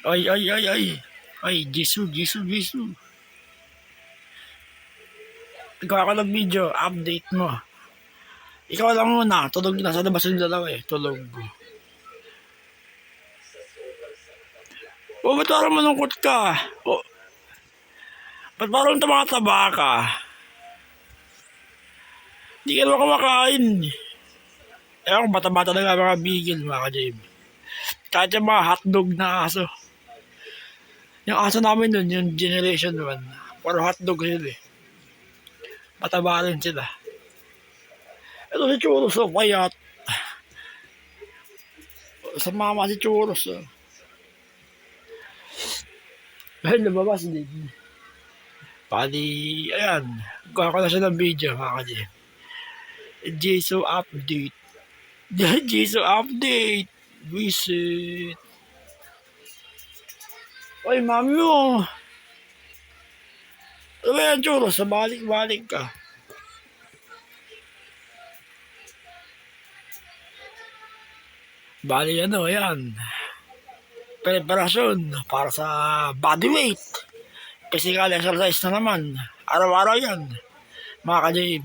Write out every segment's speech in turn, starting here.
Ay, ay, ay, ay. Ay, Jisoo, Jisoo, Jisoo. Gawa ko ng video, update mo. Ikaw lang muna, tulog na sa labas yung dalawa eh, tulog. O, ba't parang malungkot ka? O, ba't parang tumataba ka? Di ka naman kumakain. Ewan ko, bata-bata na nga mga bigil, mga ka-Jim. Kahit yung mga hotdog na aso. Yung aso namin nun, yung Generation 1, puro hotdog sila eh. Mataba rin sila. Ito si Churros, oh, payat. Sa mama si Churros, oh. Dahil lumabas din. Pali, ayan. Gawa ko na siya ng video, mga ka-Jim. Jisoo update. Jisoo update. Visit. Ay, mami mo. Ano ba yan, Churros? Sa balik-balik ka. Bali, ano, yan. Preparasyon para sa body weight. Physical exercise na naman. Araw-araw yan. Mga ka-Jim.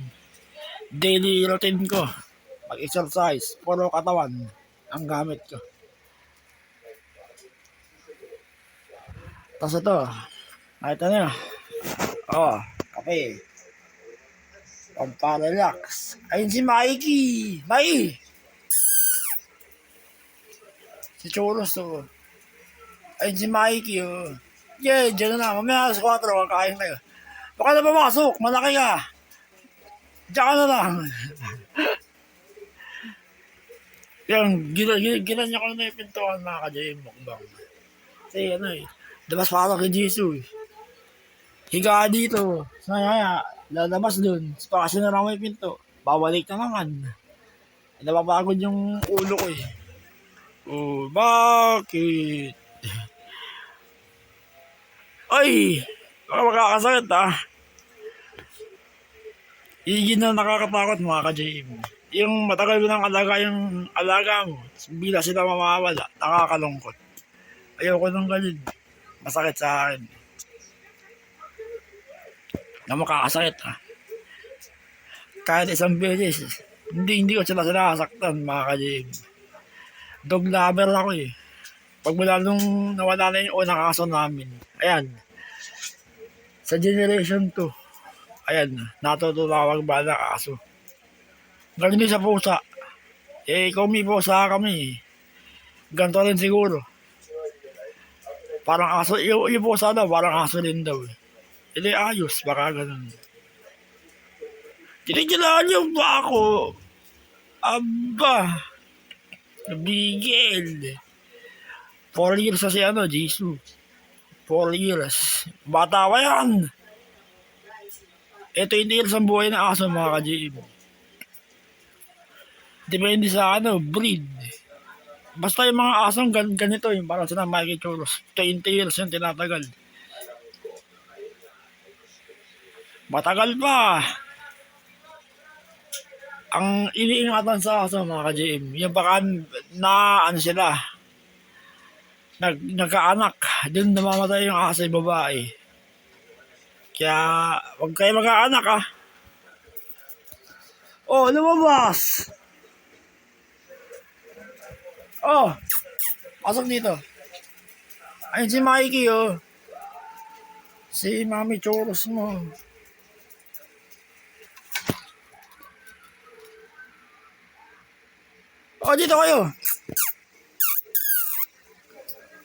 Daily routine ko. Mag-exercise. Puro katawan ang gamit ko. Tapos ito. Nakita nyo. Oh, kape. Pamparelax. Ayun si Mikey. Mikey! Si Churros to. Ayun si Mikey. Oh. Yeah, dyan na. Mamaya sa 4. Kakain tayo. Baka na pumasok. Malaki ka. Diyan ka na lang. Yan, ginanya ko na yung pintuan, mga ka-Jim, mukbang. Kasi ano eh, labas para kay Jisoo eh. Higa dito. Kaya, lalabas dun. Kasi na lang may pinto. Babalik na naman. Napapagod yung ulo ko eh. Oh, bakit? Ay! Baka makakasakit ah. Higin na nakakatakot, mga ka-Jim. Yung matagal mo ng alaga yung alaga mo, bila sila mamawala, nakakalungkot. Ayoko nung ganun. Masakit sa akin. Na makakasakit ha. Kahit isang beses, hindi ko sila sinasaktan, mga ka-Jim. Dog lover ako eh. Pag mula nung nawala na yung unang aso namin, ayan, sa Generation 2, ayan, natutulawag ba ng aso. Galing din sa pusa. Eh, kung may pusa kami, ganito rin siguro. Parang aso, yung pusa daw, parang aso din daw eh. Hindi ayos, baka ganun. Kinikilaan niyo ba ako? Aba, bigil. 4 years na si Jisoo. 4 years. Bata pa yan. Ito hindi years ang buhay ng aso, mga ka-Jim. Depende sa breed. Basta yung mga asong ganito, yung parang sila Mikey Churros, 20 years yung tinatagal. Matagal pa. Ang iniingatan sa aso, mga ka-Jim, yung baka na sila, nagkaanak, dun namamatay yung aso yung babae. Kaya, huwag kayo mag-aanak ah. Oh, lumabas! Oh, pasok dito. Ayun si Mikey oh. Si Mami Churros mo. Oh, dito kayo.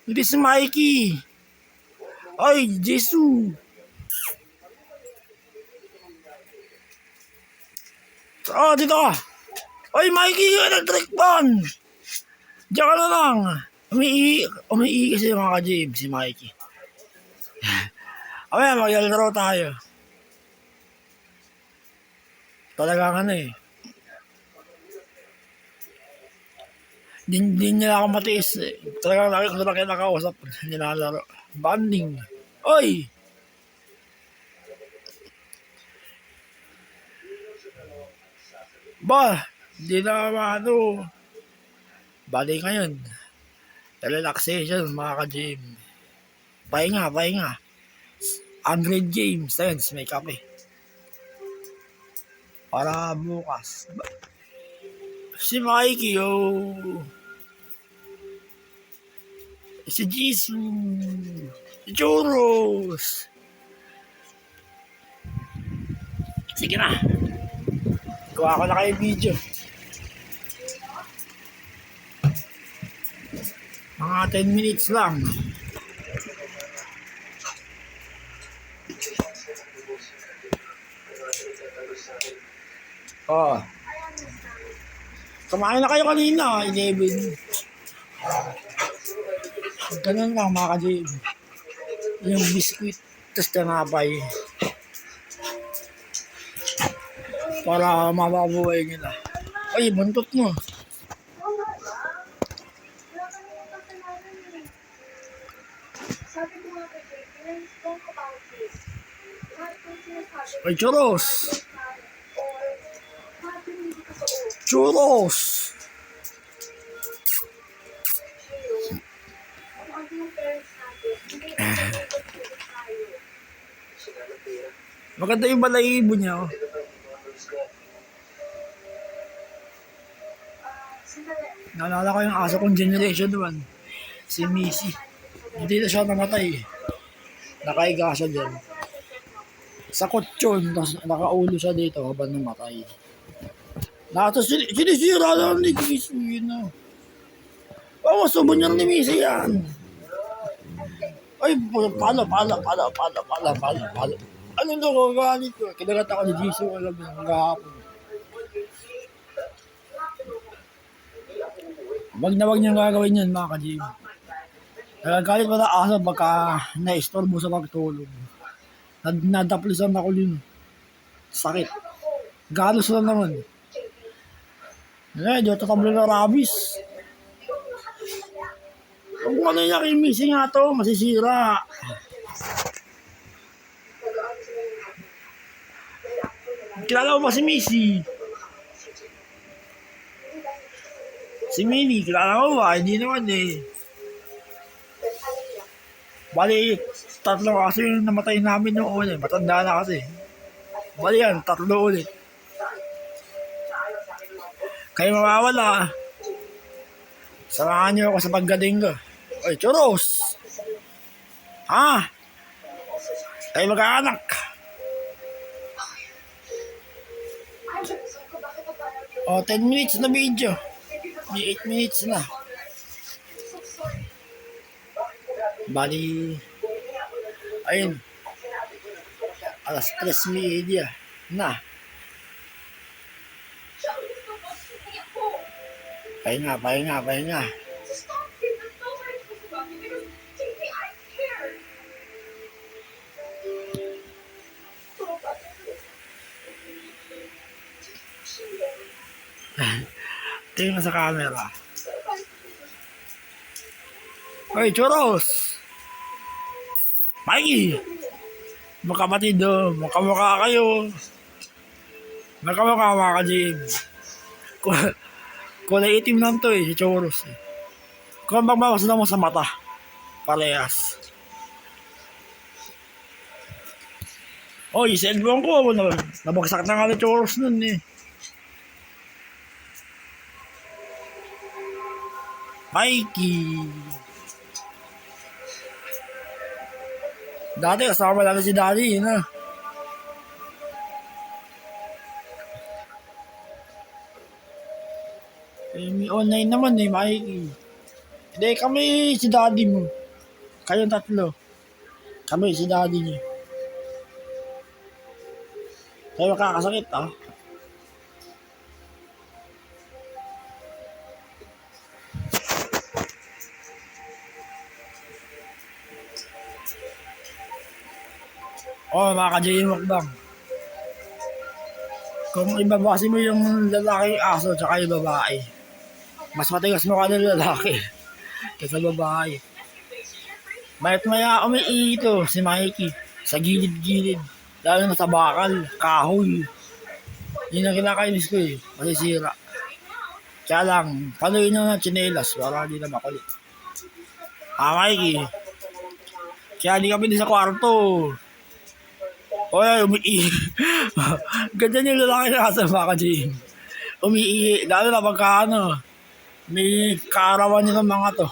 Hindi si Mikey. Ay, Jisoo. Oh, dito ka. Ay, Mikey, electric fan. Diyan ka na lang. Umiihi kasi mga ka-Jim, si Mikey. Amaya, maglalaro tayo. Talaga ka na eh. Hindi niya ako matiis eh. Talagang laki ko na nakausap. Nilalaro. Banding. Oy! Ba, hindi na bali ngayon. Relaxation, mga ka-Jim. Pahinga, pahinga. 100 James, Tens, may kape. Para bukas. Si Mikey, oh. Si Jisoo. Si Churros. Sige na. Kuha ko na kayo video. Mga 10 minutes lang. Oh. Kumain na kayo kanina, 11. Ganun lang mga ka-Jim. Yung biskuit, tapos tinapay. Para mababuhay nila. Ay, buntot mo. Ay, churros. Churros. Maganda yung balahibo niya, oh. Naalala ko yung aso kong Generation 1. Si Missy. Hindi na siya namatay. Nakaiga siya dyan. Sa kutsyon, nakaulo siya dito habang namatay. Sinisira lang ni Missy, yun na. Oo, souvenir ni Missy yan. Ay, pala. Ano na ko, galit ko. Kinagat ako ni Jisoo, alam mo, hanggang wag niyang gagawin yan, mga ka-Jim. Nagagalit pa na aso baka na-istorbo sa pagtulog. Nadaplisan ako yun. Sakit. Galos lang naman. Di tatablo na rabies. Kung ano yung kay Missy nga to, masisira. Kilala mo ba si Missy? Si Minnie, kilala mo ba? Hindi naman eh. Bali, 3 kasi yung namatay namin noong una. Matanda na kasi. Bali yan, 3 ulit. Kayo mawawala. Samahan niyo ako sa paggaling ko. Oy, churros! Ha? Kayo mag-aanak. O, 10 minutes na video. May 8 minutes na. Bali, ayun. Alas 3:30 na. Pahinga. Tingnan sa camera. Hoy, churros! Mikey! Magkapatid do, magkamukha kayo. Magkamukha mga ka-Jim. Kulay itim lang to eh, si churros eh. Kung magbawas na mo sa mata. Parehas. Oy, cellphone ko. Nabagsak na nga ni churros nun eh. Mikey. Dati kasama namin si Daddy, yun na. Eh, may online naman eh, Mikey. Hindi, kami si Daddy mo. Kayong 3. Kami si Daddy niya. Kayo makakasakit ah. Mga ka-Jim Mukbang. Kung ibabase mo yung lalaking aso tsaka yung babae, mas matigas mo ka ng lalaki kaysa babae. Mayat maya umiito si Mikey sa gilid-gilid. Lalo na sa bakal, kahoy. Yun ang kinakainis ko eh, masisira. Kaya lang, paluin na ng tsinelas para hindi na makulit. Mikey, Kaya di kami din sa kwarto. O ay, ganyan yung lalaki na sa mga Jim. Umiihi, lalo na pagka may kaarawan nila mga to.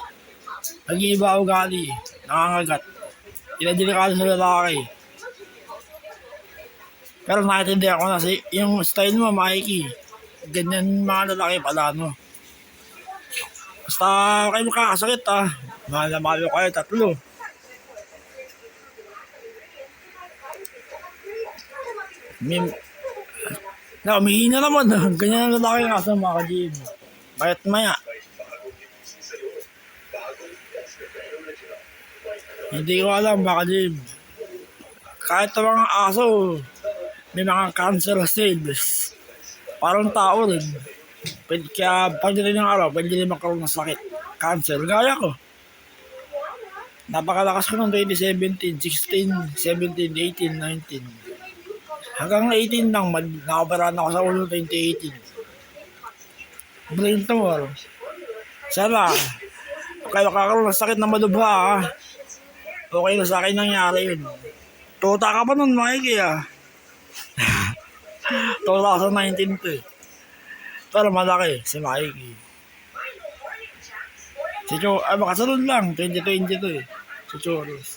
Nag-iiba ugali, nangangagat. Inadelikado sa lalaki. Pero naiintindihan ko na yung style mo, Mikey. Ganyan mga lalaki pala, no? Basta kayo makakasakit, mahal na mahal ko kayo, tatlo. Umihi na naman. Ganyan ang lalaki nga sa mga ka-gym. Mayat maya. Hindi ko alam mga ka-gym. Kahit sa mga aso, may mga cancer cells. Parang tao rin. Kaya pagdating ng araw, pwede rin magkaroon ng sakit. Cancer. Gaya ko. Napakalakas ko ng 2017, 16, 17, 18, 19. Hanggang 18 lang, nakaparahan ako sa ulo 2018. Brain tumor. Sana, kaya makakaroon ng sakit na malubha, okay na sa akin nangyari yun. Tuta ka pa nun, Mikey, 2019 to eh. Pero malaki, si Mikey. Si Cho, makasunod lang, 2022 eh. Si Choros.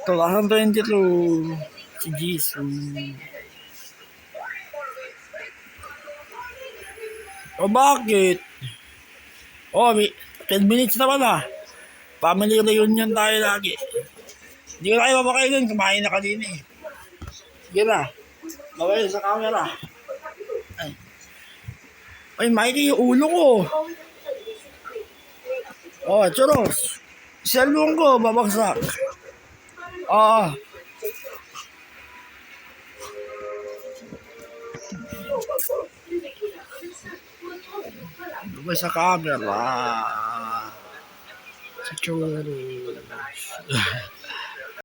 2022, si Jisoo. O bakit? May 10 minutes naman Family reunion tayo lagi. Hindi ko na kayo mapakainin, kumain na kanina eh. Sige na. Bawal sa camera. Ay, Mikey, yung ulo ko. Choros. Cellphone ko, babagsak. Bawal sa camera. Sa Choros.